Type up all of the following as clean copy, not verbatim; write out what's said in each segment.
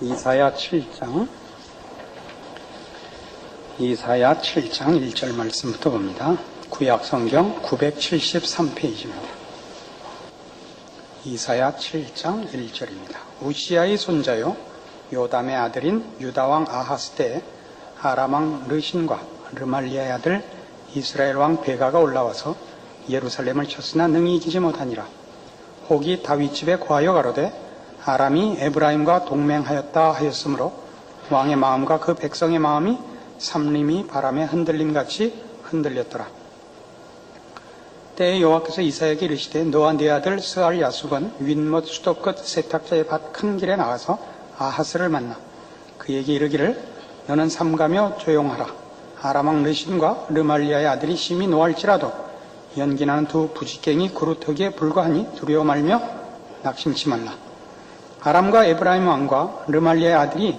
이사야 7장 1절 말씀부터 봅니다. 구약 성경 973페이지입니다. 이사야 7장 1절입니다. 우시야의 손자요 요담의 아들인 유다왕 아하스 때 아람왕 르신과 르말리아의 아들 이스라엘 왕 베가가 올라와서 예루살렘을 쳤으나 능히 이기지 못하니라. 혹이 다윗 집에 고하여 가로되 아람이 에브라임과 동맹하였다 하였으므로 왕의 마음과 그 백성의 마음이 삼림이 바람에 흔들림같이 흔들렸더라. 때에 여호와께서 이사야에게 이르시되 너와 네 아들 스알 야숲은 윗못 수도 끝 세탁자의 밭 큰 길에 나가서 아하스를 만나 그에게 이르기를 너는 삼가며 조용하라. 아람왕 르신과 르말리아의 아들이 심히 노할지라도 연기나는 두 부지깽이 그루터기에 불과하니 두려워 말며 낙심치 말라. 아람과 에브라임 왕과 르말리아의 아들이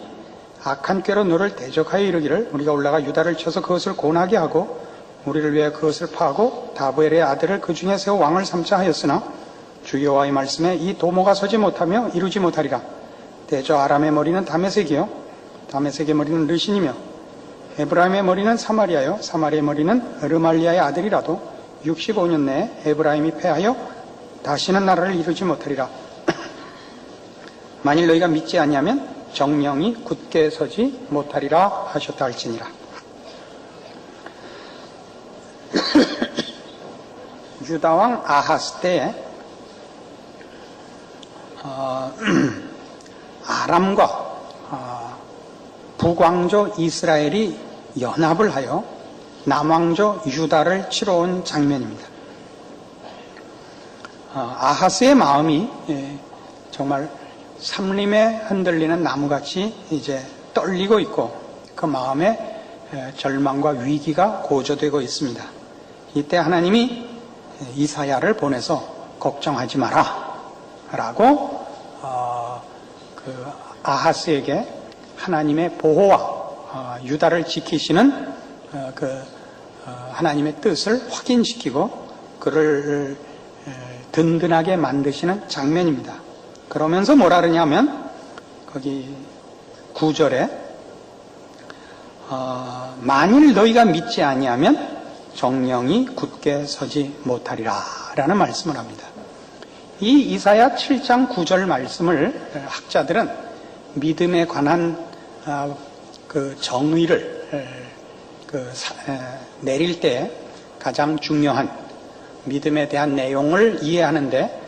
악한 꾀로 너를 대적하여 이르기를 우리가 올라가 유다를 쳐서 그것을 고나게 하고 우리를 위해 그것을 파고 다브엘의 아들을 그 중에 세워 왕을 삼자 하였으나 주 여호와의 말씀에 이 도모가 서지 못하며 이루지 못하리라. 대저 아람의 머리는 다메섹이요 다메섹의 머리는 르신이며 에브라임의 머리는 사마리아요 사마리아의 머리는 르말리아의 아들이라도 65년 내에 에브라임이 패하여 다시는 나라를 이루지 못하리라. 만일 너희가 믿지 아니하면 정령이 굳게 서지 못하리라 하셨다 할지니라. 유다왕 아하스 때에 아람과 북왕조 이스라엘이 연합을 하여 남왕조 유다를 치러 온 장면입니다. 아하스의 마음이 정말 삼림에 흔들리는 나무같이 이제 떨리고 있고 그 마음에 절망과 위기가 고조되고 있습니다. 이때 하나님이 이사야를 보내서 걱정하지 마라 라고 그 아하스에게 하나님의 보호와 유다를 지키시는 하나님의 뜻을 확인시키고 그를 든든하게 만드시는 장면입니다. 그러면서 뭐라 그러냐면 거기 9절에 만일 너희가 믿지 아니하면 정령이 굳게 서지 못하리라 라는 말씀을 합니다. 이 이사야 7장 9절 말씀을 학자들은 믿음에 관한 그 정의를 내릴 때 가장 중요한 믿음에 대한 내용을 이해하는데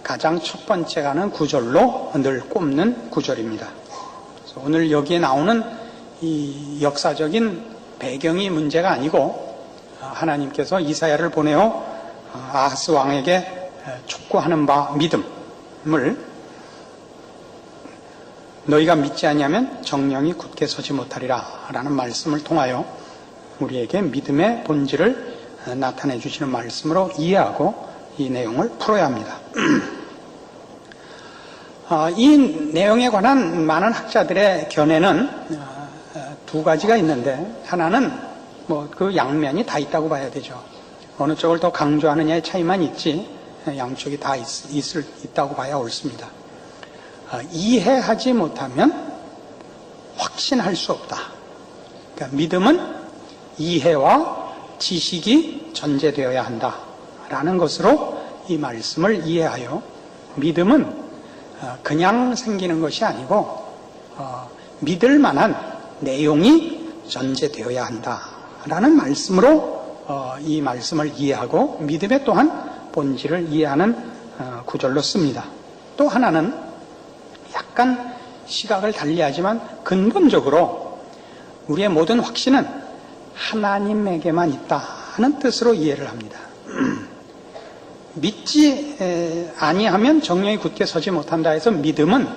가장 첫 번째가는 구절로 늘 꼽는 구절입니다. 그래서 오늘 여기에 나오는 이 역사적인 배경이 문제가 아니고 하나님께서 이사야를 보내어 아하스 왕에게 촉구하는 바 믿음을 너희가 믿지 아니하면 정령이 굳게 서지 못하리라 라는 말씀을 통하여 우리에게 믿음의 본질을 나타내 주시는 말씀으로 이해하고 이 내용을 풀어야 합니다. 이 내용에 관한 많은 학자들의 견해는 두 가지가 있는데 하나는 그 양면이 다 있다고 봐야 되죠. 어느 쪽을 더 강조하느냐의 차이만 있지 양쪽이 다 있다고 봐야 옳습니다. 이해하지 못하면 확신할 수 없다. 그러니까 믿음은 이해와 지식이 전제되어야 한다라는 것으로 이 말씀을 이해하여 믿음은 그냥 생기는 것이 아니고 믿을 만한 내용이 전제되어야 한다라는 말씀으로 이 말씀을 이해하고 믿음의 또한 본질을 이해하는 구절로 씁니다. 또 하나는 약간 시각을 달리하지만 근본적으로 우리의 모든 확신은 하나님에게만 있다 하는 뜻으로 이해를 합니다. 믿지 아니하면 정령이 굳게 서지 못한다 해서 믿음은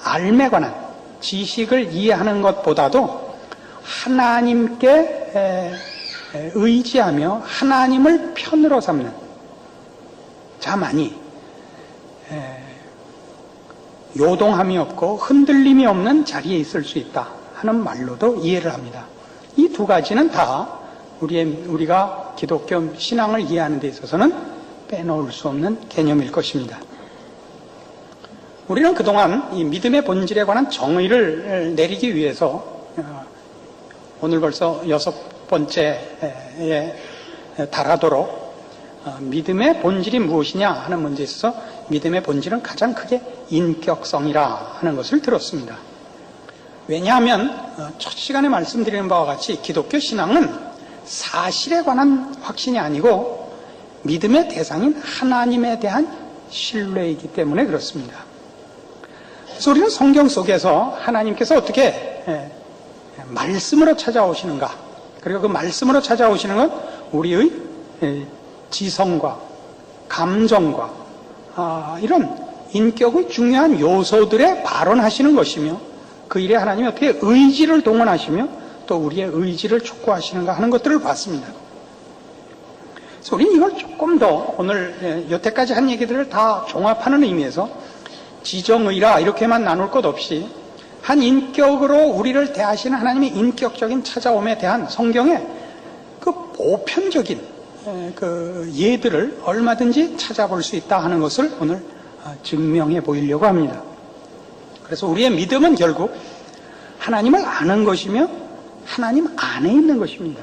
알에 관한 지식을 이해하는 것보다도 하나님께 의지하며 하나님을 편으로 삼는 자만이 요동함이 없고 흔들림이 없는 자리에 있을 수 있다 하는 말로도 이해를 합니다. 이 두 가지는 다 우리가 기독교 신앙을 이해하는 데 있어서는 빼놓을 수 없는 개념일 것입니다. 우리는 그동안 이 믿음의 본질에 관한 정의를 내리기 위해서 오늘 벌써 6번째에 달하도록 믿음의 본질이 무엇이냐 하는 문제에 있어서 믿음의 본질은 가장 크게 인격성이라 하는 것을 들었습니다. 왜냐하면 첫 시간에 말씀드리는 바와 같이 기독교 신앙은 사실에 관한 확신이 아니고 믿음의 대상인 하나님에 대한 신뢰이기 때문에 그렇습니다. 그래서 우리는 성경 속에서 하나님께서 어떻게 말씀으로 찾아오시는가, 그리고 그 말씀으로 찾아오시는 건 우리의 지성과 감정과 이런 인격의 중요한 요소들에 발언하시는 것이며, 그 일에 하나님이 어떻게 의지를 동원하시며 또 우리의 의지를 촉구하시는가 하는 것들을 봤습니다. 그래서 우리는 이걸 조금 더 오늘 여태까지 한 얘기들을 다 종합하는 의미에서 지정의라 이렇게만 나눌 것 없이 한 인격으로 우리를 대하시는 하나님의 인격적인 찾아옴에 대한 성경의 그 보편적인 그 예들을 얼마든지 찾아볼 수 있다 하는 것을 오늘 증명해 보이려고 합니다. 그래서 우리의 믿음은 결국 하나님을 아는 것이며 하나님 안에 있는 것입니다.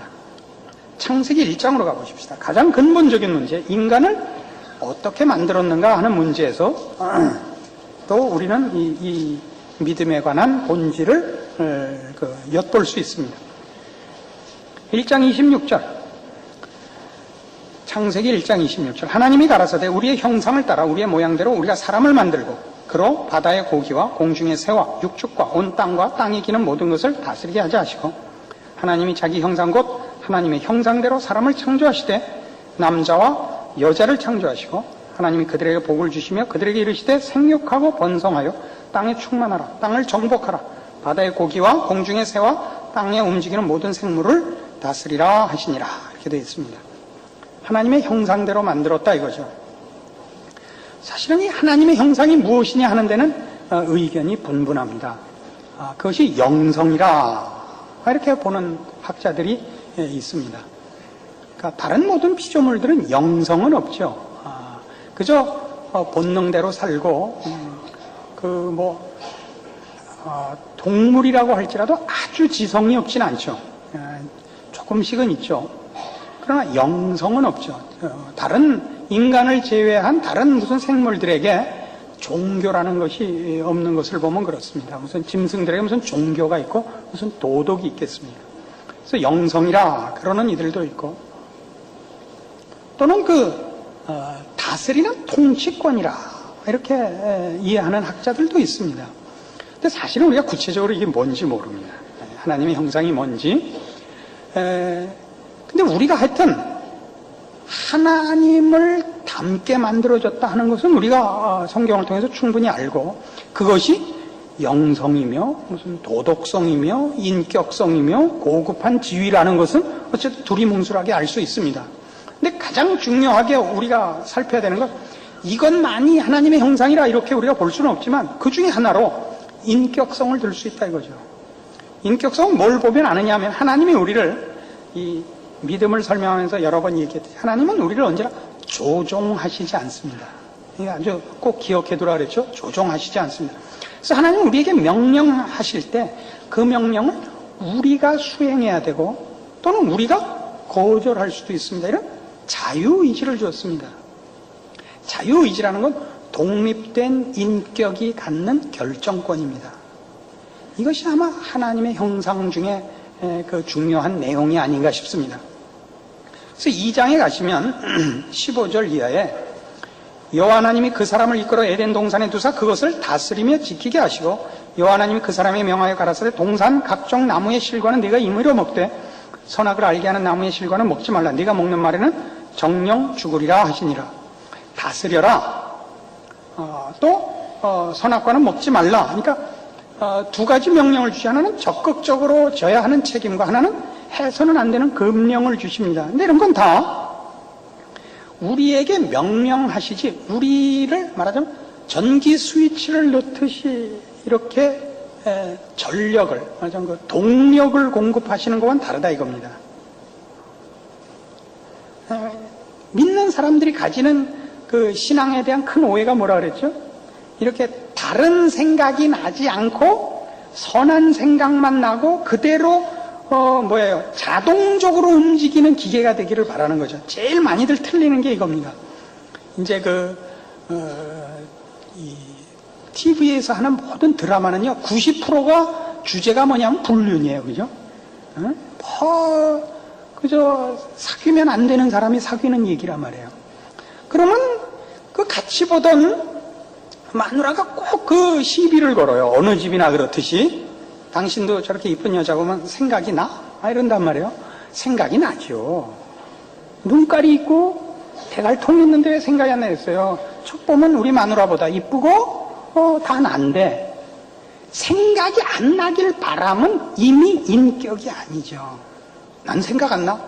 창세기 1장으로 가보십시다. 가장 근본적인 문제, 인간을 어떻게 만들었는가 하는 문제에서 또 우리는 이 믿음에 관한 본질을 엿볼 수 있습니다. 1장 26절, 창세기 1장 26절, 하나님이 가라사대 우리의 형상을 따라 우리의 모양대로 우리가 사람을 만들고 그로 바다의 고기와 공중의 새와 육축과 온 땅과 땅에 기는 모든 것을 다스리게 하자 하시고, 하나님이 자기 형상 곧 하나님의 형상대로 사람을 창조하시되 남자와 여자를 창조하시고 하나님이 그들에게 복을 주시며 그들에게 이르시되 생육하고 번성하여 땅에 충만하라, 땅을 정복하라, 바다의 고기와 공중의 새와 땅에 움직이는 모든 생물을 다스리라 하시니라, 이렇게 되어 있습니다. 하나님의 형상대로 만들었다 이거죠. 사실은 이 하나님의 형상이 무엇이냐 하는 데는 의견이 분분합니다. 그것이 영성이라 이렇게 보는 학자들이 있습니다. 그러니까 다른 모든 피조물들은 영성은 없죠. 그저 본능대로 살고 동물이라고 할지라도 아주 지성이 없진 않죠. 조금씩은 있죠. 그러나 영성은 없죠. 다른 인간을 제외한 다른 무슨 생물들에게 종교라는 것이 없는 것을 보면 그렇습니다. 무슨 짐승들에게 무슨 종교가 있고 무슨 도덕이 있겠습니까? 그래서 영성이라 그러는 이들도 있고, 또는 다스리는 통치권이라 이렇게 이해하는 학자들도 있습니다. 근데 사실은 우리가 구체적으로 이게 뭔지 모릅니다. 하나님의 형상이 뭔지. 근데 우리가 하여튼 하나님을 닮게 만들어졌다 하는 것은 우리가 성경을 통해서 충분히 알고, 그것이 영성이며 무슨 도덕성이며 인격성이며 고급한 지위라는 것은 어쨌든 두리뭉술하게 알 수 있습니다. 근데 가장 중요하게 우리가 살펴야 되는 건, 이것만이 하나님의 형상이라 이렇게 우리가 볼 수는 없지만 그 중에 하나로 인격성을 들 수 있다 이거죠. 인격성은 뭘 보면 아느냐 하면, 하나님이 우리를 이 믿음을 설명하면서 여러 번 얘기했듯이 하나님은 우리를 언제나 조종하시지 않습니다. 이거 아주 꼭 기억해두라 그랬죠. 조종하시지 않습니다. 그래서 하나님은 우리에게 명령하실 때 그 명령을 우리가 수행해야 되고 또는 우리가 거절할 수도 있습니다. 이런 자유의지를 주었습니다. 자유의지라는 건 독립된 인격이 갖는 결정권입니다. 이것이 아마 하나님의 형상 중에 그 중요한 내용이 아닌가 싶습니다. 그래서 2장에 가시면 15절 이하에 여호와 하나님이 그 사람을 이끌어 에덴 동산에 두사 그것을 다스리며 지키게 하시고, 여호와 하나님이 그 사람에 명하여 가라사대 동산 각종 나무의 실과는 네가 임의로 먹되 선악을 알게 하는 나무의 실과는 먹지 말라. 네가 먹는 말에는 정령 죽으리라 하시니라. 다스려라. 또 선악과는 먹지 말라. 그러니까 두 가지 명령을 주시, 하나는 적극적으로 져야 하는 책임과 하나는 해서는 안 되는 금령을 주십니다. 근데 이런 건 다 우리에게 명령하시지, 우리를 말하자면 전기 스위치를 넣듯이 이렇게 전력을, 말하자면 그 동력을 공급하시는 것과는 다르다 이겁니다. 믿는 사람들이 가지는 그 신앙에 대한 큰 오해가 뭐라 그랬죠? 이렇게 다른 생각이 나지 않고 선한 생각만 나고 그대로 자동적으로 움직이는 기계가 되기를 바라는 거죠. 제일 많이들 틀리는 게 이겁니다. 이제 이 TV에서 하는 모든 드라마는요, 90%가 주제가 뭐냐면 불륜이에요. 그죠? 그저 사귀면 안 되는 사람이 사귀는 얘기란 말이에요. 그러면 그 같이 보던 마누라가 꼭 그 시비를 걸어요. 어느 집이나 그렇듯이. 당신도 저렇게 이쁜 여자 보면 생각이 나? 이런단 말이에요. 생각이 나죠. 눈깔이 있고 대갈통이 있는데 왜 생각이 안 나겠어요? 척 보면 우리 마누라보다 이쁘고 다 난데 생각이 안 나길 바람은 이미 인격이 아니죠. 난 생각 안 나?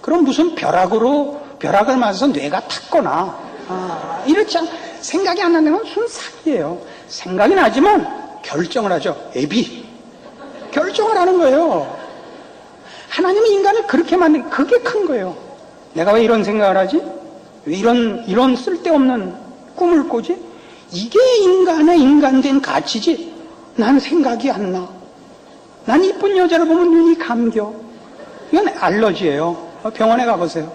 그럼 무슨 벼락을 맞아서 뇌가 탔거나 이렇지 않 생각이 안 나는 건 순삭이에요. 생각이 나지만 결정을 하죠. 결정을 하는 거예요. 하나님은 인간을 그렇게 만든, 그게 큰 거예요. 내가 왜 이런 생각을 하지? 왜 이런 쓸데없는 꿈을 꾸지? 이게 인간의 인간된 가치지. 난 생각이 안 나. 난 이쁜 여자를 보면 눈이 감겨. 이건 알러지예요. 병원에 가보세요.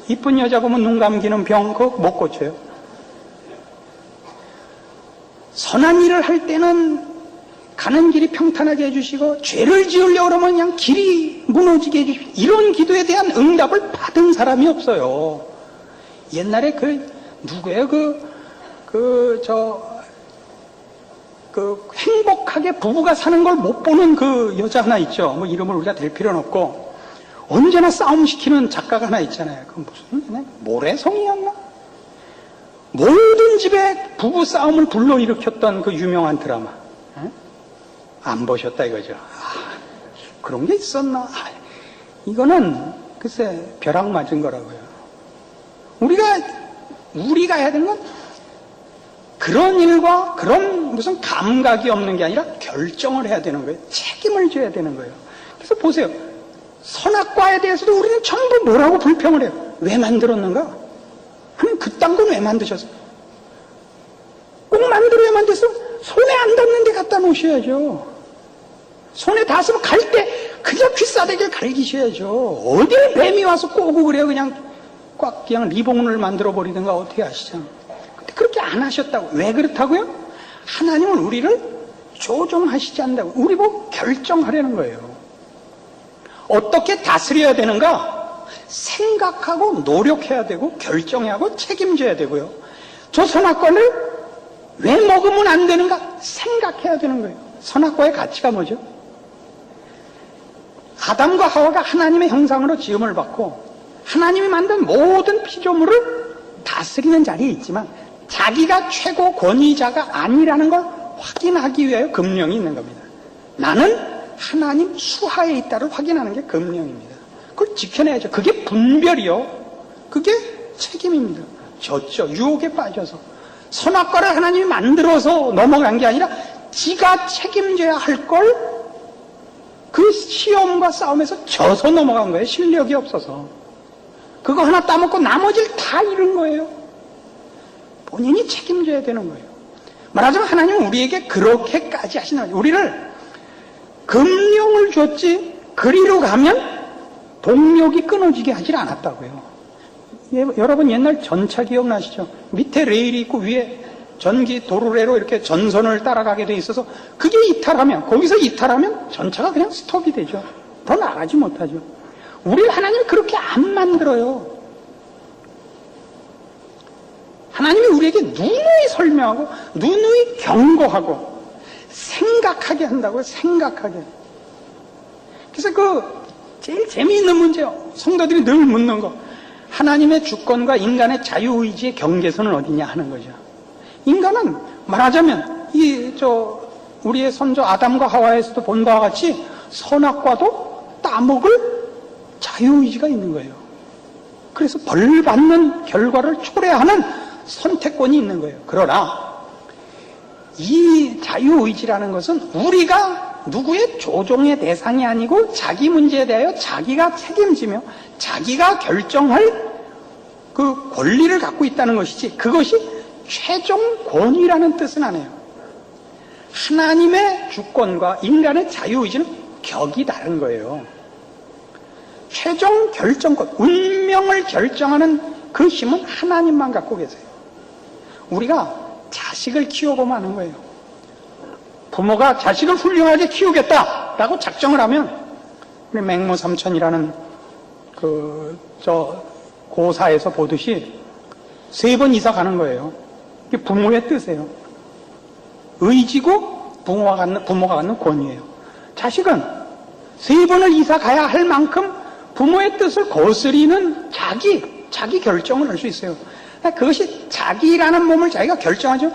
이쁜 여자 보면 눈 감기는 병, 그거 못 고쳐요. 선한 일을 할 때는 가는 길이 평탄하게 해주시고, 죄를 지으려고 그러면 그냥 길이 무너지게 해주시고, 이런 기도에 대한 응답을 받은 사람이 없어요. 옛날에 누구예요? 행복하게 부부가 사는 걸 못 보는 그 여자 하나 있죠. 뭐 이름을 우리가 댈 필요는 없고, 언제나 싸움시키는 작가가 하나 있잖아요. 그 무슨 모래성이었나? 모든 집에 부부 싸움을 불러일으켰던 그 유명한 드라마. 안 보셨다 이거죠. 그런 게 있었나? 이거는 글쎄 벼락 맞은 거라고요. 우리가 해야 되는 건 그런 일과 그런 무슨 감각이 없는 게 아니라 결정을 해야 되는 거예요. 책임을 져야 되는 거예요. 그래서 보세요. 선악과에 대해서도 우리는 전부 뭐라고 불평을 해요. 왜 만들었는가? 하나님 그딴 건 왜 만드셨어요? 꼭 만들어야만 됐어? 손에 안 닿는 데 갖다 놓으셔야죠. 손에 닿았으면 갈 때 그냥 귀싸대기를 갈기셔야죠. 어딜 뱀이 와서 꼬고 그래요. 그냥 리본을 만들어 버리든가 어떻게 하시죠. 근데 그렇게 안 하셨다고. 왜 그렇다고요? 하나님은 우리를 조종하시지 않는다고. 우리 보고 결정하려는 거예요. 어떻게 다스려야 되는가? 생각하고 노력해야 되고 결정해야 하고 책임져야 되고요. 저 선악과를 왜 먹으면 안 되는가? 생각해야 되는 거예요. 선악과의 가치가 뭐죠? 아담과 하와가 하나님의 형상으로 지음을 받고 하나님이 만든 모든 피조물을 다스리는 자리에 있지만 자기가 최고 권위자가 아니라는 걸 확인하기 위하여 금령이 있는 겁니다. 나는 하나님 수하에 있다를 확인하는 게 금령입니다. 그걸 지켜내야죠. 그게 분별이요. 그게 책임입니다. 졌죠. 유혹에 빠져서. 선악과를 하나님이 만들어서 넘어간 게 아니라 지가 책임져야 할 걸 그 시험과 싸움에서 져서 넘어간 거예요. 실력이 없어서. 그거 하나 따먹고 나머지를 다 잃은 거예요. 본인이 책임져야 되는 거예요. 말하자면 하나님은 우리에게 그렇게까지 하시는 거예요. 우리를 금령을 줬지 그리로 가면 동력이 끊어지게 하질 않았다고요. 여러분 옛날 전차 기억나시죠? 밑에 레일이 있고 위에 전기 도로래로 이렇게 전선을 따라가게 돼 있어서 그게 거기서 이탈하면 전차가 그냥 스톱이 되죠. 더 나가지 못하죠. 우리 하나님 그렇게 안 만들어요. 하나님이 우리에게 누누이 설명하고 누누이 경고하고 생각하게 한다고요. 생각하게. 그래서 제일 재미있는 문제요. 성도들이 늘 묻는 거. 하나님의 주권과 인간의 자유의지의 경계선은 어디냐 하는 거죠. 인간은 말하자면 우리의 선조 아담과 하와에서도 본 바와 같이 선악과도 따먹을 자유의지가 있는 거예요. 그래서 벌 받는 결과를 초래하는 선택권이 있는 거예요. 그러나 이 자유의지라는 것은 우리가 누구의 조종의 대상이 아니고 자기 문제에 대하여 자기가 책임지며 자기가 결정할 그 권리를 갖고 있다는 것이지 그것이 최종 권위라는 뜻은 아니에요. 하나님의 주권과 인간의 자유의지는 격이 다른 거예요. 최종 결정권, 운명을 결정하는 그 힘은 하나님만 갖고 계세요. 우리가 자식을 키워보면 아는 거예요. 부모가 자식을 훌륭하게 키우겠다라고 작정을 하면, 우리 맹모삼천이라는 고사에서 보듯이 3번 이사 가는 거예요. 이게 부모의 뜻이에요. 의지고 부모가 갖는 권위예요. 자식은 3번을 이사 가야 할 만큼 부모의 뜻을 거스리는 자기 결정을 할 수 있어요. 그것이 자기라는 몸을 자기가 결정하죠.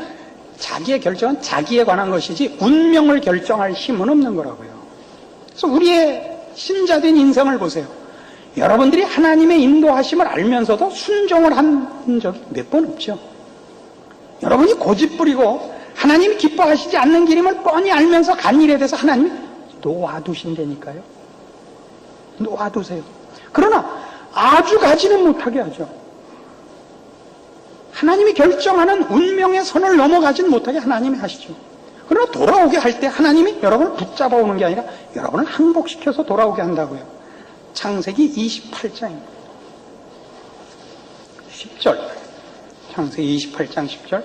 자기의 결정은 자기에 관한 것이지 운명을 결정할 힘은 없는 거라고요. 그래서 우리의 신자된 인생을 보세요. 여러분들이 하나님의 인도하심을 알면서도 순종을 한 적이 몇 번 없죠. 여러분이 고집부리고 하나님이 기뻐하시지 않는 길임을 뻔히 알면서 간 일에 대해서 하나님이 놓아두신다니까요. 놓아두세요. 그러나 아주 가지는 못하게 하죠. 하나님이 결정하는 운명의 선을 넘어가지는 못하게 하나님이 하시죠. 그러나 돌아오게 할 때 하나님이 여러분을 붙잡아 오는 게 아니라 여러분을 항복시켜서 돌아오게 한다고요. 창세기 28장입니다. 10절. 창세기 28장 10절.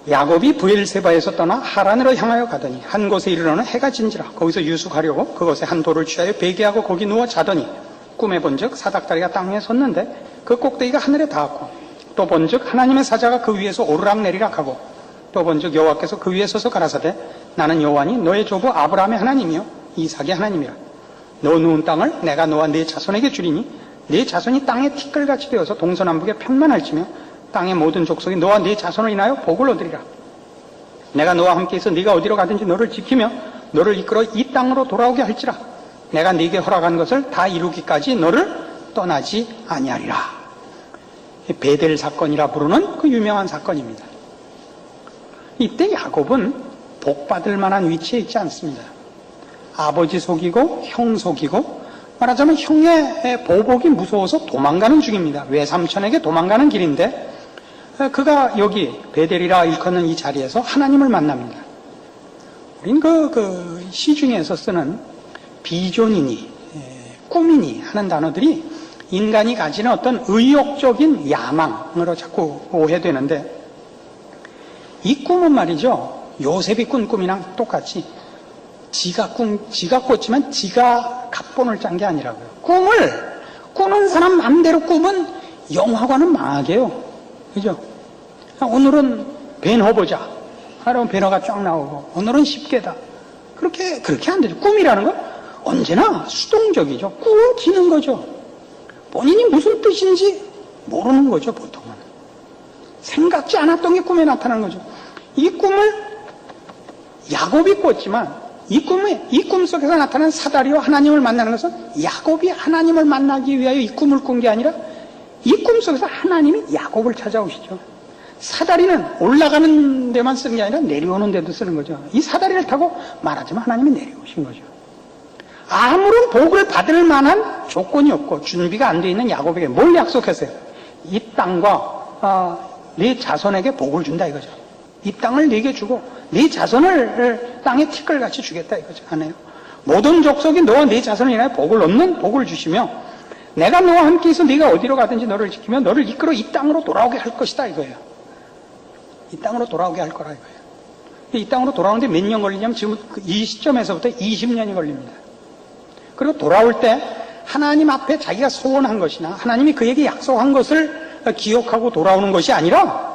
야곱이 브엘세바에서 떠나 하란으로 향하여 가더니 한 곳에 이르러는 해가 진지라. 거기서 유숙하려고 그곳에 한 돌을 취하여 베개하고 거기 누워 자더니 꿈에 본즉 사닥다리가 땅 위에 섰는데 그 꼭대기가 하늘에 닿았고 또 본즉 하나님의 사자가 그 위에서 오르락내리락 하고 또 본즉 여호와께서 그 위에 서서 가라사대 나는 여호와니 너의 조부 아브라함의 하나님이요 이삭의 하나님이라. 너 누운 땅을 내가 너와 네 자손에게 주리니 네 자손이 땅의 티끌같이 되어서 동서남북에 편만할지며 땅의 모든 족속이 너와 네 자손을 인하여 복을 얻으리라. 내가 너와 함께 있어 네가 어디로 가든지 너를 지키며 너를 이끌어 이 땅으로 돌아오게 할지라. 내가 네게 허락한 것을 다 이루기까지 너를 떠나지 아니하리라. 베델 사건이라 부르는 그 유명한 사건입니다. 이때 야곱은 복받을 만한 위치에 있지 않습니다. 아버지 속이고 형 속이고 말하자면 형의 보복이 무서워서 도망가는 중입니다. 외삼촌에게 도망가는 길인데 그가 여기 베델이라 일컫는 이 자리에서 하나님을 만납니다. 우린 그 시중에서 쓰는 비존이니 꿈이니 하는 단어들이 인간이 가지는 어떤 의욕적인 야망으로 자꾸 오해되는데 이 꿈은 말이죠. 요셉이 꾼 꿈이랑 똑같이 지가 꿨지만 지가 각본을 짠 게 아니라고요. 꿈을 꾸는 사람 맘대로 꾸면 영화관은 망하게요. 그죠? 오늘은 배너 보자. 하루는 배너가 쫙 나오고 오늘은 10개다. 그렇게 안 되죠. 꿈이라는 건 언제나 수동적이죠. 꾸어지는 거죠. 본인이 무슨 뜻인지 모르는 거죠, 보통은. 생각지 않았던 게 꿈에 나타나는 거죠. 이 꿈을 야곱이 꿨지만 이 꿈 속에서 나타난 사다리와 하나님을 만나는 것은 야곱이 하나님을 만나기 위하여 이 꿈을 꾼 게 아니라 이 꿈 속에서 하나님이 야곱을 찾아오시죠. 사다리는 올라가는 데만 쓰는 게 아니라 내려오는 데도 쓰는 거죠. 이 사다리를 타고 말하자면 하나님이 내려오신 거죠. 아무런 복을 받을 만한 조건이 없고 준비가 안 돼 있는 야곱에게 뭘 약속했어요? 이 땅과 네 자손에게 복을 준다 이거죠. 이 땅을 네게 주고 네 자손을 땅에 티끌같이 주겠다 이거죠. 안 해요? 모든 족속이 너와 네 자손을 인하여 복을 얻는 복을 주시며 내가 너와 함께 있어 네가 어디로 가든지 너를 지키며 너를 이끌어 이 땅으로 돌아오게 할 것이다 이거예요. 이 땅으로 돌아오게 할 거라 이거예요. 이 땅으로 돌아오는데 몇 년 걸리냐면 지금 이 시점에서부터 20년이 걸립니다. 그리고 돌아올 때 하나님 앞에 자기가 소원한 것이나 하나님이 그에게 약속한 것을 기억하고 돌아오는 것이 아니라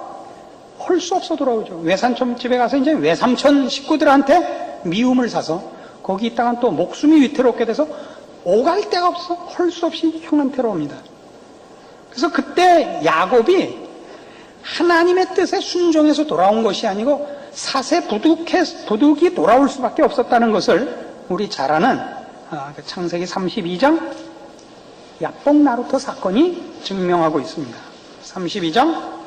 할 수 없어 돌아오죠. 외삼촌 집에 가서 이제 외삼촌 식구들한테 미움을 사서 거기 있다가 또 목숨이 위태롭게 돼서 오갈 데가 없어 할 수 없이 형한테로 옵니다. 그래서 그때 야곱이 하나님의 뜻에 순종해서 돌아온 것이 아니고 사세 부득이 돌아올 수밖에 없었다는 것을 우리 잘 아는 창세기 32장 야복 나루터 사건이 증명하고 있습니다. 32장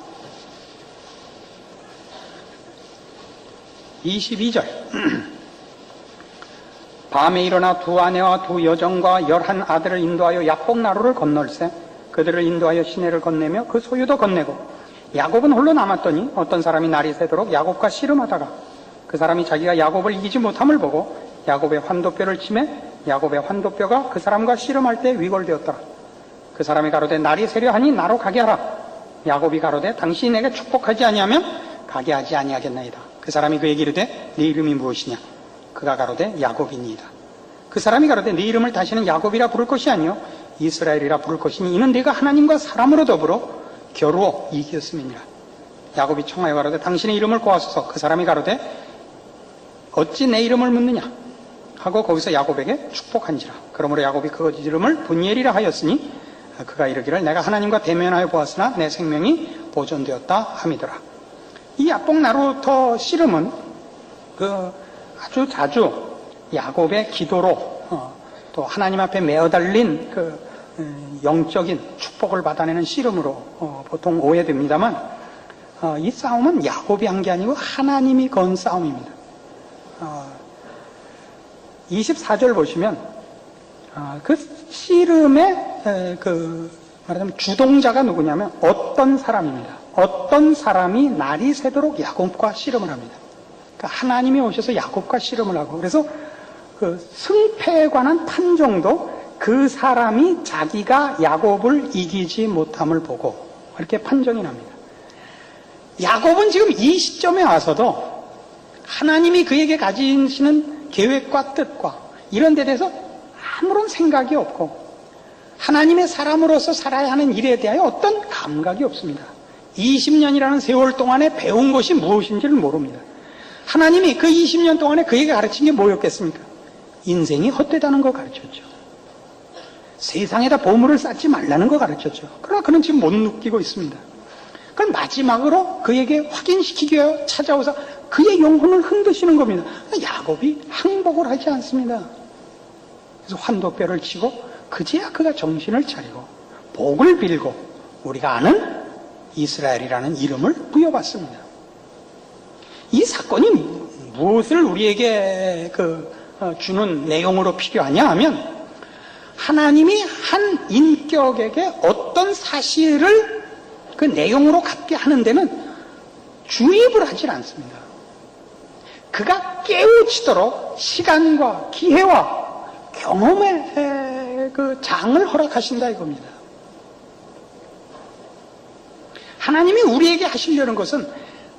22절 밤에 일어나 두 아내와 두 여종과 11 아들을 인도하여 야복 나루를 건널세 그들을 인도하여 시내를 건네며 그 소유도 건네고 야곱은 홀로 남았더니 어떤 사람이 날이 새도록 야곱과 씨름하다가 그 사람이 자기가 야곱을 이기지 못함을 보고 야곱의 환도뼈를 치매 야곱의 환도뼈가 그 사람과 씨름할 때 위골되었더라. 그 사람이 가로되 날이 세려하니 나로 가게 하라. 야곱이 가로되 당신이 내게 축복하지 아니하면 가게 하지 아니하겠나이다. 그 사람이 그에게 이르되 네 이름이 무엇이냐? 그가 가로되 야곱이니이다. 그 사람이 가로되 네 이름을 다시는 야곱이라 부를 것이 아니요 이스라엘이라 부를 것이니 이는 네가 하나님과 사람으로 더불어 겨루어 이겼음이니라. 야곱이 청하여 가로되 당신의 이름을 고하소서. 그 사람이 가로되 어찌 내 이름을 묻느냐 하고 거기서 야곱에게 축복한지라. 그러므로 야곱이 그 이름을 분이엘이라 하였으니 그가 이르기를 내가 하나님과 대면하여 보았으나 내 생명이 보존되었다 함이더라. 이 야복 나루터 씨름은 아주 자주 야곱의 기도로 또 하나님 앞에 메어달린 영적인 축복을 받아내는 씨름으로 보통 오해됩니다만 이 싸움은 야곱이 한 게 아니고 하나님이 건 싸움입니다. 24절 보시면 그 씨름의 말하자면 주동자가 누구냐면 어떤 사람입니다. 어떤 사람이 날이 새도록 야곱과 씨름을 합니다. 그러니까 하나님이 오셔서 야곱과 씨름을 하고 그래서 그 승패에 관한 판정도 그 사람이 자기가 야곱을 이기지 못함을 보고 이렇게 판정이 납니다. 야곱은 지금 이 시점에 와서도 하나님이 그에게 가지시는 계획과 뜻과 이런 데 대해서 아무런 생각이 없고 하나님의 사람으로서 살아야 하는 일에 대하여 어떤 감각이 없습니다. 20년이라는 세월 동안에 배운 것이 무엇인지를 모릅니다. 하나님이 그 20년 동안에 그에게 가르친 게 뭐였겠습니까? 인생이 헛되다는 거 가르쳤죠. 세상에다 보물을 쌓지 말라는 거 가르쳤죠. 그러나 그는 지금 못 느끼고 있습니다. 그럼 마지막으로 그에게 확인시키기 위해 찾아오서 그의 영혼을 흔드시는 겁니다. 야곱이 항복을 하지 않습니다. 그래서 환도뼈를 치고 그제야 그가 정신을 차리고 복을 빌고 우리가 아는 이스라엘이라는 이름을 부여받습니다. 이 사건이 무엇을 우리에게 주는 내용으로 필요하냐 하면 하나님이 한 인격에게 어떤 사실을 그 내용으로 갖게 하는 데는 주입을 하질 않습니다. 그가 깨우치도록 시간과 기회와 경험의 그 장을 허락하신다 이겁니다. 하나님이 우리에게 하시려는 것은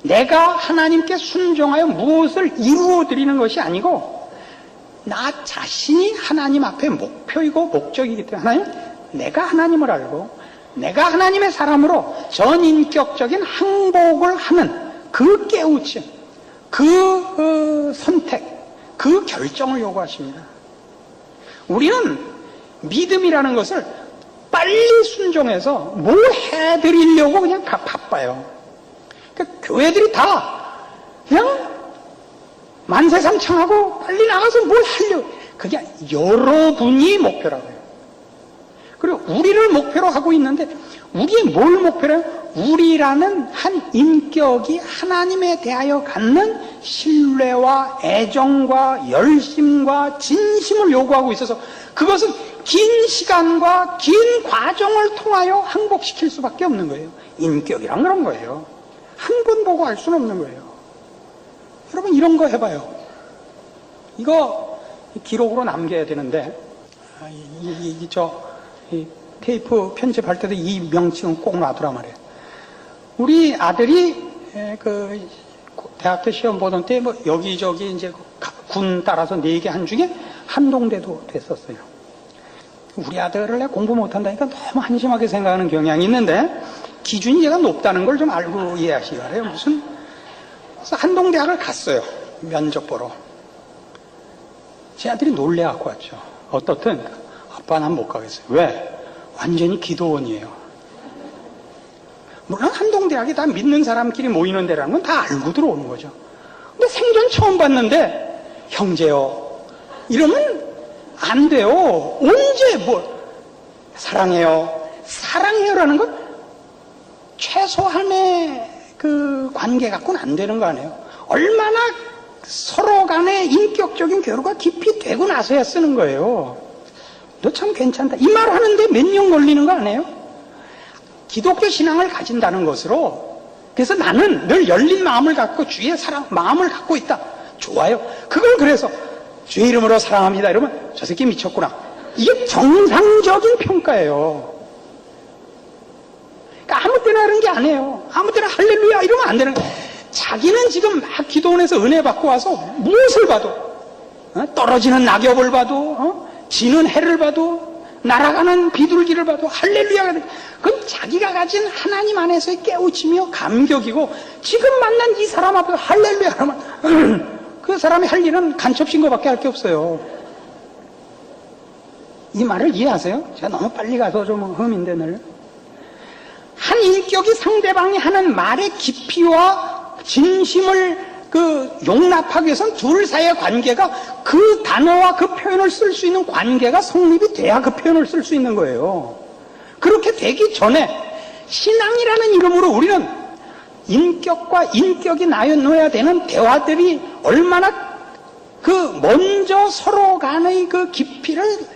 내가 하나님께 순종하여 무엇을 이루어 드리는 것이 아니고 나 자신이 하나님 앞에 목표이고 목적이기 때문에 하나님, 내가 하나님을 알고 내가 하나님의 사람으로 전인격적인 항복을 하는 그 깨우침, 그 선택, 그 결정을 요구하십니다. 우리는 믿음이라는 것을 빨리 순종해서 뭘 해드리려고 그냥 바빠요. 그러니까 교회들이 다 그냥 만세삼창하고 빨리 나가서 뭘 하려고. 그게 여러분이 목표라고요. 그리고 우리를 목표로 하고 있는데 우리의 뭘 목표로 해요? 우리라는 한 인격이 하나님에 대하여 갖는 신뢰와 애정과 열심과 진심을 요구하고 있어서 그것은 긴 시간과 긴 과정을 통하여 항복시킬 수밖에 없는 거예요. 인격이란 그런 거예요. 한 번 보고 알 수는 없는 거예요. 여러분 이런 거 해봐요. 이거 기록으로 남겨야 되는데 이 테이프 편집할 때도 이 명칭은 꼭 놔두라 말이에요. 우리 아들이 그 대학교 시험 보던 때 뭐 여기저기 이제 군 따라서 4개 한 중에 한동대도 됐었어요. 우리 아들을 내가 공부 못한다니까 너무 한심하게 생각하는 경향이 있는데 기준이 제가 높다는 걸 좀 알고 이해하시기 바래요. 그래서 한동대학을 갔어요. 면접 보러. 제 아들이 놀래갖고 왔죠. 어떻든 아빠 난 못 가겠어요. 왜? 완전히 기도원이에요. 물론 한동대학이 다 믿는 사람끼리 모이는 데라는 건 다 알고 들어오는 거죠. 근데 생전 처음 봤는데 형제요 이러면 안 돼요. 언제 사랑해요. 사랑해요라는 건 최소한의 그 관계 갖고는 안 되는 거 아니에요. 얼마나 서로 간의 인격적인 교류가 깊이 되고 나서야 쓰는 거예요. 너 참 괜찮다. 이 말 하는데 몇 년 걸리는 거 아니에요? 기독교 신앙을 가진다는 것으로 그래서 나는 늘 열린 마음을 갖고 주의 사랑 마음을 갖고 있다. 좋아요. 그걸 그래서 주의 이름으로 사랑합니다 이러면 저 새끼 미쳤구나. 이게 정상적인 평가예요. 그러니까 아무 때나 그런 게 아니에요. 아무 때나 할렐루야 이러면 안 되는 거예요. 자기는 지금 막 기도원에서 은혜 받고 와서 무엇을 봐도 떨어지는 낙엽을 봐도 지는 해를 봐도 날아가는 비둘기를 봐도 할렐루야가 돼. 그건 자기가 가진 하나님 안에서의 깨우치며 감격이고 지금 만난 이 사람 앞에서 할렐루야 하면 그 사람이 할 일은 간첩 신고밖에 할 게 없어요. 이 말을 이해하세요? 제가 너무 빨리 가서 좀 흠인데 늘. 한 인격이 상대방이 하는 말의 깊이와 진심을 용납하기 위해서는 둘 사이의 관계가 그 단어와 그 표현을 쓸 수 있는 관계가 성립이 돼야 그 표현을 쓸 수 있는 거예요. 그렇게 되기 전에 신앙이라는 이름으로 우리는 인격과 인격이 나눠야 되는 대화들이 얼마나 먼저 서로 간의 그 깊이를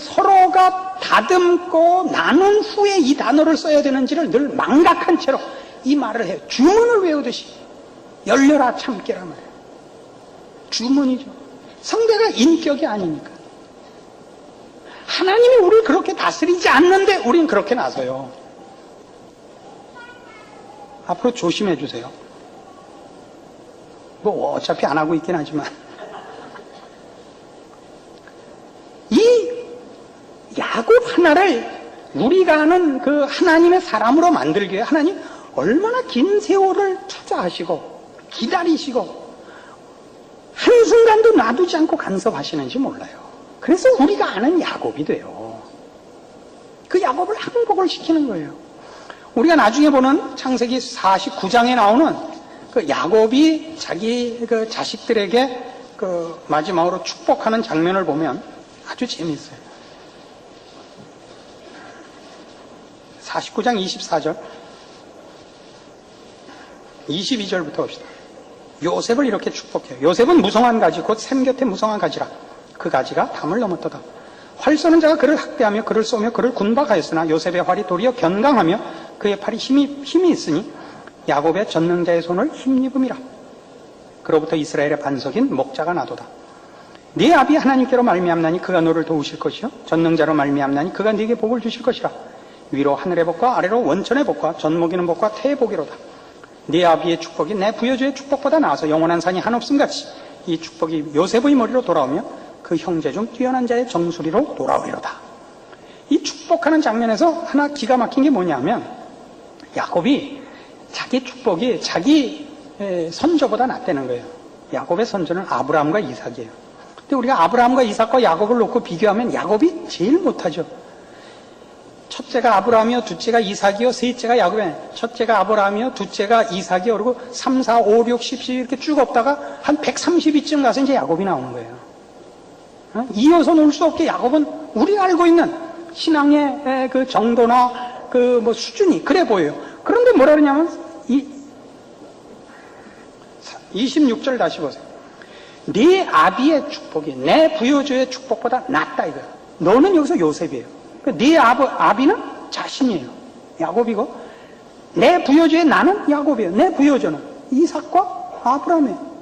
서로가 다듬고 나눈 후에 이 단어를 써야 되는지를 늘 망각한 채로 이 말을 해요. 주문을 외우듯이 열려라 참깨라 말이에요. 주문이죠. 상대가 인격이 아니니까. 하나님이 우리를 그렇게 다스리지 않는데 우린 그렇게 나서요. 앞으로 조심해 주세요. 뭐 어차피 안 하고 있긴 하지만 이 야곱 하나를 우리가 아는 그 하나님의 사람으로 만들기 위해 하나님 얼마나 긴 세월을 투자하시고 기다리시고 한순간도 놔두지 않고 간섭하시는지 몰라요. 그래서 우리가 아는 야곱이 돼요. 그 야곱을 항복을 시키는 거예요. 우리가 나중에 보는 창세기 49장에 나오는 그 야곱이 자기 그 자식들에게 그 마지막으로 축복하는 장면을 보면 아주 재미있어요. 49장 24절 22절부터 봅시다. 요셉을 이렇게 축복해요. 요셉은 무성한 가지 곧 샘 곁에 무성한 가지라. 그 가지가 담을 넘었도다. 활 쏘는 자가 그를 학대하며 그를 쏘며 그를 군박하였으나 요셉의 활이 도리어 견강하며 그의 팔이 힘이 있으니 야곱의 전능자의 손을 힘입음이라. 그로부터 이스라엘의 반석인 목자가 나도다. 네 아비 하나님께로 말미암나니 그가 너를 도우실 것이요 전능자로 말미암나니 그가 네게 복을 주실 것이라. 위로 하늘의 복과 아래로 원천의 복과 젖먹이는 복과 태의 복이로다. 네 아비의 축복이 내 부여주의 축복보다 나아서 영원한 산이 한없음같이 이 축복이 요셉의 머리로 돌아오며 그 형제 중 뛰어난 자의 정수리로 돌아오리로다. 이 축복하는 장면에서 하나 기가 막힌 게 뭐냐면 야곱이 자기 축복이 자기 선조보다 낫다는 거예요. 야곱의 선조는 아브라함과 이삭이에요. 근데 우리가 아브라함과 이삭과 야곱을 놓고 비교하면 야곱이 제일 못하죠. 첫째가 아브라함이요, 둘째가 이삭이요, 셋째가 야곱이에요. 첫째가 아브라함이요, 둘째가 이삭이요, 그리고 3, 4, 5, 6, 10, 11 이렇게 쭉 없다가 한 132쯤 가서 이제 야곱이 나오는 거예요. 이어서 놀 수 없게 야곱은 우리가 알고 있는 신앙의 그 정도나 그 뭐 수준이 그래 보여요. 그런데 뭐라 그러냐면 26절 다시 보세요. 네 아비의 축복이 내 부여주의 축복보다 낫다 이거예요. 너는 여기서 요셉이에요. 네 아비는 자신이에요. 야곱이고 내 부여주의 나는 야곱이에요. 내 부여주는 이삭과 아브라함이에요.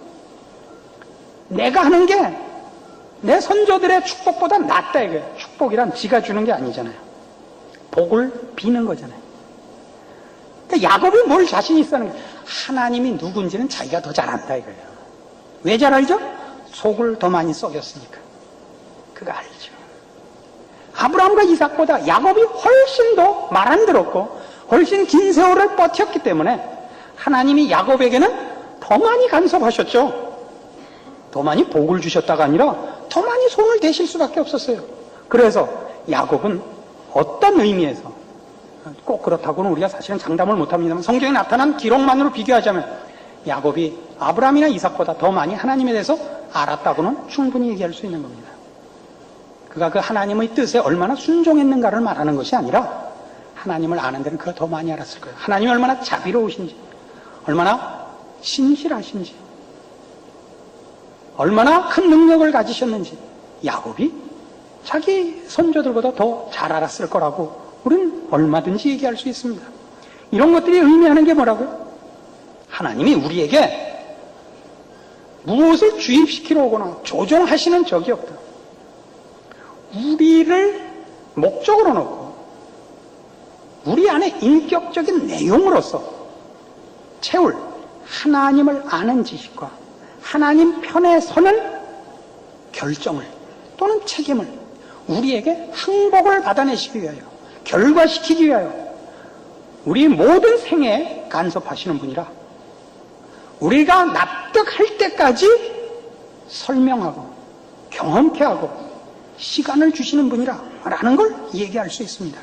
내가 하는 게 내 선조들의 축복보다 낫다 이거예요. 축복이란 지가 주는 게 아니잖아요. 복을 비는 거잖아요. 그러니까 야곱이 뭘 자신 있어 하는 거예요. 하나님이 누군지는 자기가 더 잘 안다 이거예요. 왜 잘 알죠? 속을 더 많이 썩였으니까. 그거 알죠. 아브라함과 이삭보다 야곱이 훨씬 더 말 안 들었고 훨씬 긴 세월을 버텼기 때문에 하나님이 야곱에게는 더 많이 간섭하셨죠. 더 많이 복을 주셨다가 아니라 더 많이 손을 대실 수밖에 없었어요. 그래서 야곱은 어떤 의미에서 꼭 그렇다고는 우리가 사실은 장담을 못합니다만 성경에 나타난 기록만으로 비교하자면 야곱이 아브라함이나 이삭보다 더 많이 하나님에 대해서 알았다고는 충분히 얘기할 수 있는 겁니다. 그가 그 하나님의 뜻에 얼마나 순종했는가를 말하는 것이 아니라 하나님을 아는 데는 그가 더 많이 알았을 거예요. 하나님이 얼마나 자비로우신지, 얼마나 신실하신지, 얼마나 큰 능력을 가지셨는지 야곱이 자기 선조들보다 더 잘 알았을 거라고 우리는 얼마든지 얘기할 수 있습니다. 이런 것들이 의미하는 게 뭐라고요? 하나님이 우리에게 무엇을 주입시키러 오거나 조종하시는 적이 없다. 우리를 목적으로 놓고 우리 안에 인격적인 내용으로서 채울 하나님을 아는 지식과 하나님 편에 서는 결정을 또는 책임을 우리에게 항복을 받아내시기 위하여, 결과시키기 위하여 우리 모든 생애에 간섭하시는 분이라, 우리가 납득할 때까지 설명하고 경험케 하고 시간을 주시는 분이라 라는 걸 얘기할 수 있습니다.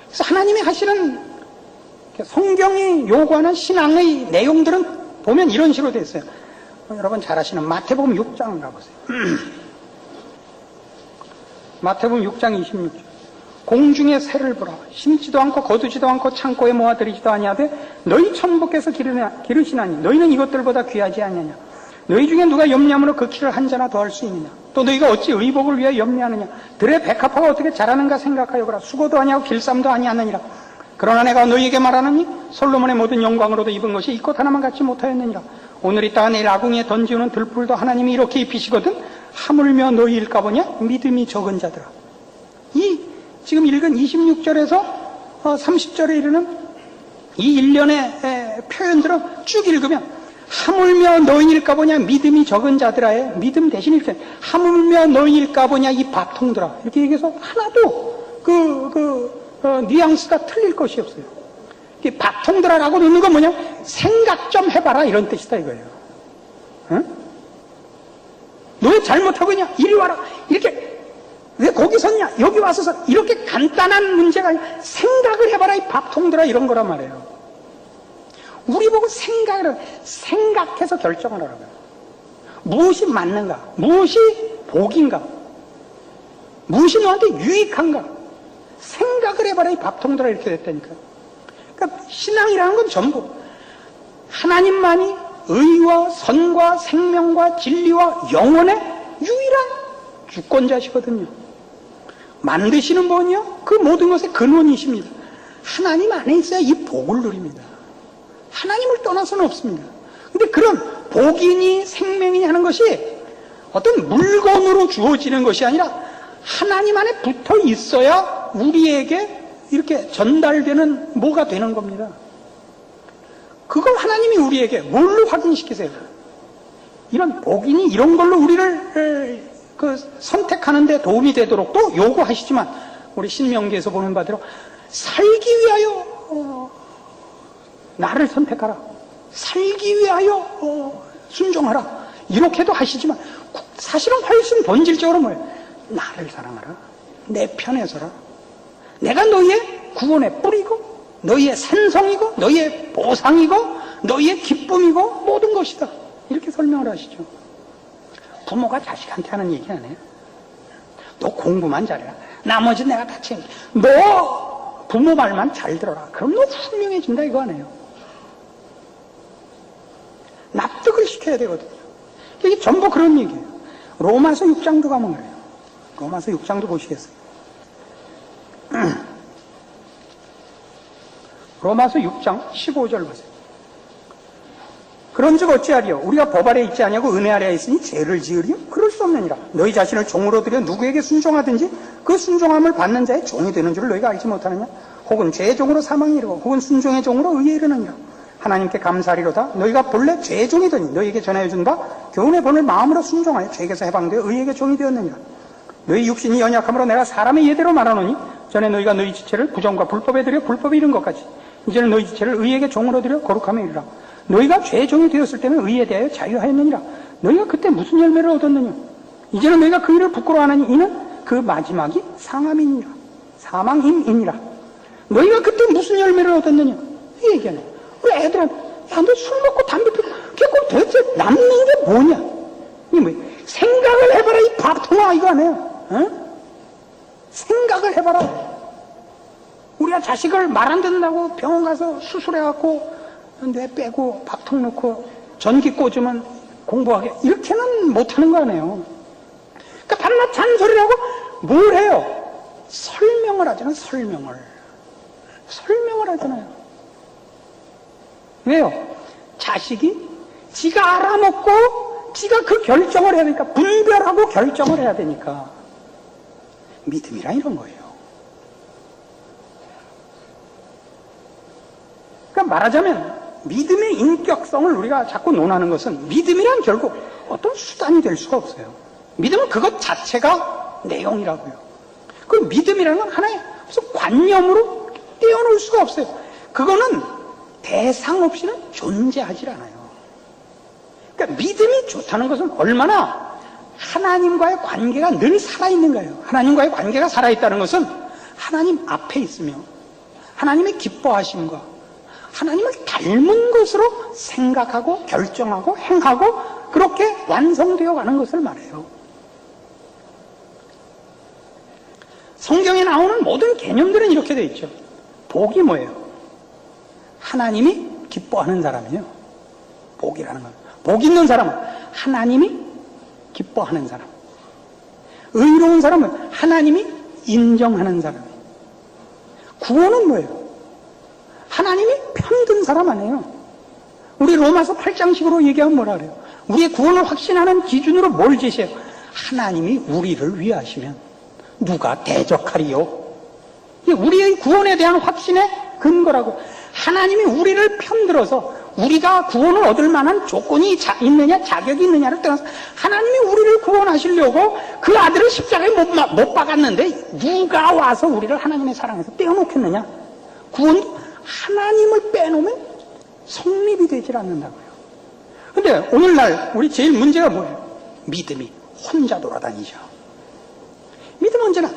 그래서 하나님이 하시는 성경이 요구하는 신앙의 내용들은 보면 이런 식으로 되어 있어요. 여러분 잘 아시는 마태복음 6장을 가보세요. 마태복음 6장 26절. 공중의 새를 보라. 심지도 않고 거두지도 않고 창고에 모아들이지도 아니하되 너희 천부께서 기르시나니 너희는 이것들보다 귀하지 아니하냐. 너희 중에 누가 염려함으로 그 키를 한 자나 더할 수 있느냐. 또 너희가 어찌 의복을 위하여 염려하느냐. 들의 백합화가 어떻게 자라는가 생각하여 보라. 수고도 아니하고 길쌈도 아니하느니라. 그러나 내가 너희에게 말하노니 솔로몬의 모든 영광으로도 입은 것이 이 꽃 하나만 갖지 못하였느니라. 오늘 있다가 내일 아궁이에 던지우는 들풀도 하나님이 이렇게 입히시거든 하물며 너희일까 보냐. 믿음이 적은 자들아. 이 지금 읽은 26절에서 30절에 이르는 이 일련의 표현들을 쭉 읽으면 하물며 너희일까 보냐 믿음이 적은 자들아의 믿음 대신 이렇게 하물며 너희일까 보냐 이 밥통들아 이렇게 얘기해서 하나도 뉘앙스가 틀릴 것이 없어요. 이 밥통들아라고 넣는 건 뭐냐? 생각 좀 해봐라 이런 뜻이다 이거예요. 응? 너 왜 잘못하고 있냐? 이리 와라 이렇게 왜 거기 섰냐? 여기 와서 서 이렇게 간단한 문제가 아니라 생각을 해봐라 이 밥통들아 이런 거란 말이에요. 우리 보고 생각해서 결정을 하라고요. 무엇이 맞는가? 무엇이 복인가? 무엇이 너한테 유익한가? 생각을 해봐라 이 밥통들아 이렇게 됐다니까. 그러니까 신앙이라는 건 전부 하나님만이 의와 선과 생명과 진리와 영혼의 유일한 주권자시거든요. 만드시는 분이요 그 모든 것의 근원이십니다. 하나님 안에 있어야 이 복을 누립니다. 하나님을 떠나서는 없습니다. 근데 그런 복이니 생명이니 하는 것이 어떤 물건으로 주어지는 것이 아니라 하나님 안에 붙어 있어야 우리에게 이렇게 전달되는 뭐가 되는 겁니다. 그걸 하나님이 우리에게 뭘로 확인시키세요? 이런 복이니 이런 걸로 우리를 선택하는 데 도움이 되도록 또 요구하시지만 우리 신명기에서 보는 바대로 살기 위하여 나를 선택하라. 살기 위하여 순종하라. 이렇게도 하시지만 사실은 훨씬 본질적으로 뭐예요? 나를 사랑하라. 내 편에 서라. 내가 너희의 구원의 뿌리고 너희의 산성이고 너희의 보상이고 너희의 기쁨이고 모든 것이다. 이렇게 설명을 하시죠. 부모가 자식한테 하는 얘기 안 해요. 너 공부만 잘해라. 나머지 내가 다 챙겨. 너 부모 말만 잘 들어라. 그럼 너 훌륭해진다 이거 안 해요. 납득을 시켜야 되거든요. 이게 전부 그런 얘기예요. 로마서 6장도 가면 그래요. 로마서 6장도 보시겠어요. 로마서 6장 15절 보세요. 그런즉 어찌하리요? 우리가 법 아래 있지 아니하고 은혜 아래에 있으니 죄를 지으리요? 그럴 수 없느니라. 너희 자신을 종으로 들여 누구에게 순종하든지 그 순종함을 받는 자의 종이 되는 줄 너희가 알지 못하느냐? 혹은 죄의 종으로 사망이 이르고 혹은 순종의 종으로 의에 이르느니라. 하나님께 감사하리로다. 너희가 본래 죄의 종이더니 너희에게 전하여준 바 교훈의 본을 마음으로 순종하여 죄에게서 해방되어 의에게 종이 되었느니라. 너희 육신이 연약함으로 내가 사람의 예대로 말하노니 전에 너희가 너희 지체를 부정과 불법에 들여 불법에 이른 것까지 이제는 너희 지체를 의에게 종으로 들여 거룩함에 이르라. 너희가 죄의 종이 되었을 때는 의에 대하여 자유하였느니라. 너희가 그때 무슨 열매를 얻었느냐? 이제는 너희가 그 일을 부끄러워하나니 이는 그 마지막이 상함이니라. 사망임이니라. 너희가 그때 무슨 열매를 얻었느냐? 이 얘기하네. 왜 애들한테 야, 너 술 먹고 담배 피고 그거 도대체 남는 게 뭐냐? 이 뭐 생각을 해봐라 이 밥통아 이거 아니에요. 어? 생각을 해봐라. 우리가 자식을 말 안 듣는다고 병원 가서 수술해갖고 뇌 빼고 밥통 넣고 전기 꽂으면 공부하게 이렇게는 못하는 거 아니에요. 그러니까 밤낮 잔소리를 하고 뭘 해요? 설명을 하잖아요. 설명을 하잖아요. 왜요? 자식이 지가 알아먹고 지가 그 결정을 해야 되니까, 분별하고 결정을 해야 되니까 믿음이란 이런 거예요. 그러니까 말하자면 믿음의 인격성을 우리가 자꾸 논하는 것은, 믿음이란 결국 어떤 수단이 될 수가 없어요. 믿음은 그것 자체가 내용이라고요. 그 믿음이라는 건 하나의 무슨 관념으로 떼어놓을 수가 없어요. 그거는 대상 없이는 존재하지 않아요. 그러니까 믿음이 좋다는 것은 얼마나 하나님과의 관계가 늘 살아있는 거예요. 하나님과의 관계가 살아있다는 것은 하나님 앞에 있으며 하나님의 기뻐하심과 하나님을 닮은 것으로 생각하고 결정하고 행하고 그렇게 완성되어 가는 것을 말해요. 성경에 나오는 모든 개념들은 이렇게 되어 있죠. 복이 뭐예요? 하나님이 기뻐하는 사람이에요. 복이라는 건. 복 있는 사람은 하나님이 기뻐하는 사람. 의로운 사람은 하나님이 인정하는 사람이에요. 구원은 뭐예요? 하나님이 편든 사람 아니에요. 우리 로마서 8장식으로 얘기하면 뭐라 그래요? 우리의 구원을 확신하는 기준으로 뭘 제시해요? 하나님이 우리를 위하시면 누가 대적하리요? 우리의 구원에 대한 확신의 근거라고. 하나님이 우리를 편들어서 우리가 구원을 얻을 만한 조건이 있느냐, 자격이 있느냐를 떠나서 하나님이 우리를 구원하시려고 그 아들을 십자가에 못 박았는데 누가 와서 우리를 하나님의 사랑에서 떼어놓겠느냐? 구원도 하나님을 빼놓으면 성립이 되질 않는다고요. 근데 오늘날 우리 제일 문제가 뭐예요? 믿음이 혼자 돌아다니죠. 믿음은 언제나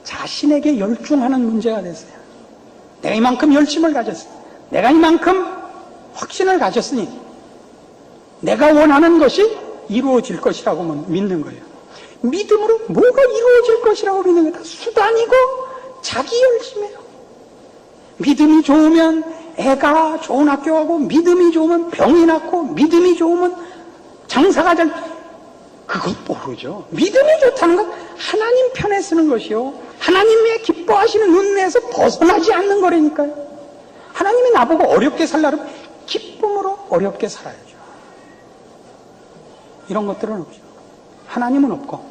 자신에게 열중하는 문제가 됐어요. 내가 이만큼 열심을 가졌어요. 내가 이만큼 확신을 가졌으니 내가 원하는 것이 이루어질 것이라고 믿는 거예요. 믿음으로 뭐가 이루어질 것이라고 믿는 게 다 수단이고 자기 열심이에요. 믿음이 좋으면 애가 좋은 학교 가고, 믿음이 좋으면 병이 낫고, 믿음이 좋으면 장사가 잘, 그것 모르죠. 믿음이 좋다는 건 하나님 편에 쓰는 것이요, 하나님의 기뻐하시는 은혜에서 벗어나지 않는 거라니까요. 하나님이 나보고 어렵게 살라면 기쁨으로 어렵게 살아야죠. 이런 것들은 없죠. 하나님은 없고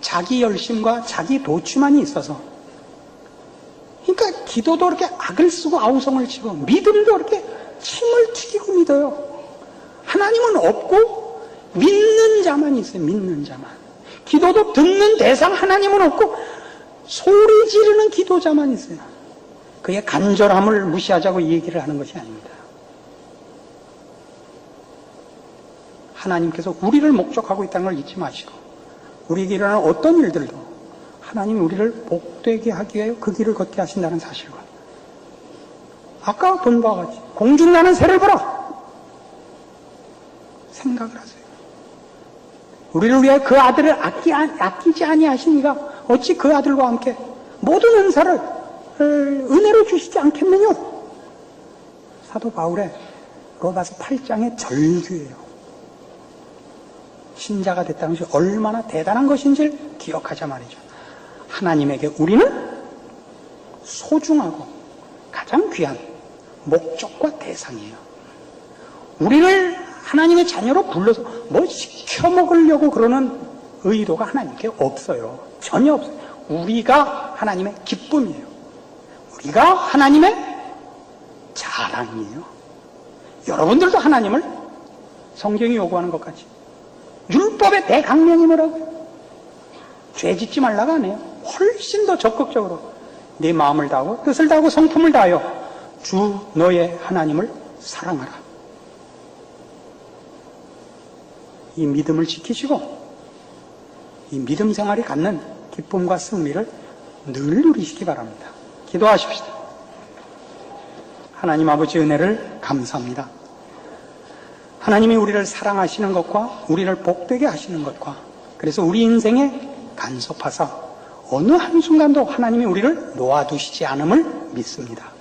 자기 열심과 자기 도취만이 있어서, 그러니까 기도도 이렇게 악을 쓰고 아우성을 치고 믿음도 이렇게 침을 튀기고 믿어요. 하나님은 없고 믿는 자만 있어요. 믿는 자만. 기도도 듣는 대상 하나님은 없고 소리 지르는 기도자만 있어요. 그의 간절함을 무시하자고 얘기를 하는 것이 아닙니다. 하나님께서 우리를 목적하고 있다는 걸 잊지 마시고, 우리에게 일어나는 어떤 일들도 하나님이 우리를 복되게 하기 위해 그 길을 걷게 하신다는 사실과, 아까 본바와 같이 공중나는 새를 보라 생각을 하세요. 우리를 위해 그 아들을 아끼지 아니하신 이가 어찌 그 아들과 함께 모든 은사를 은혜로 주시지 않겠느냐? 사도 바울의 로마서 8장의 절규예요. 신자가 됐다는 것이 얼마나 대단한 것인지를 기억하자 말이죠. 하나님에게 우리는 소중하고 가장 귀한 목적과 대상이에요. 우리를 하나님의 자녀로 불러서 뭐 시켜먹으려고 그러는 의도가 하나님께 없어요. 전혀 없어요. 우리가 하나님의 기쁨이에요. 우리가 하나님의 자랑이에요. 여러분들도 하나님을 성경이 요구하는 것 같이 율법의 대강령이 뭐라고요? 죄 짓지 말라가 아니에요. 훨씬 더 적극적으로 네 마음을 다하고 뜻을 다하고 성품을 다하여 주 너의 하나님을 사랑하라. 이 믿음을 지키시고 이 믿음 생활이 갖는 기쁨과 승리를 늘 누리시기 바랍니다. 기도하십시다. 하나님 아버지 은혜를 감사합니다. 하나님이 우리를 사랑하시는 것과 우리를 복되게 하시는 것과, 그래서 우리 인생에 간섭하사 어느 한순간도 하나님이 우리를 놓아두시지 않음을 믿습니다.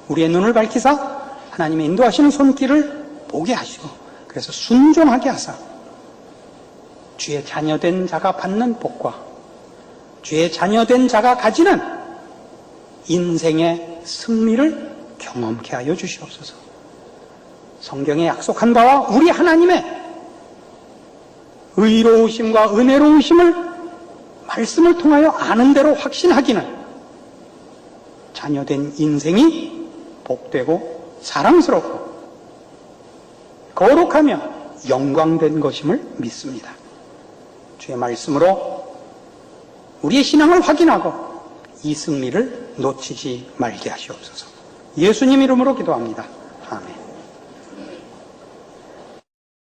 우리의 눈을 밝히사 하나님의 인도하시는 손길을 보게 하시고, 그래서 순종하게 하사 주의 자녀된 자가 받는 복과 주의 자녀된 자가 가지는 인생의 승리를 경험케 하여 주시옵소서. 성경에 약속한 바와 우리 하나님의 의로우심과 은혜로우심을 말씀을 통하여 아는 대로 확신하기는 자녀된 인생이 복되고 사랑스럽고 거룩하며 영광된 것임을 믿습니다. 주의 말씀으로 우리의 신앙을 확인하고 이 승리를 놓치지 말게 하시옵소서. 예수님 이름으로 기도합니다. 아멘.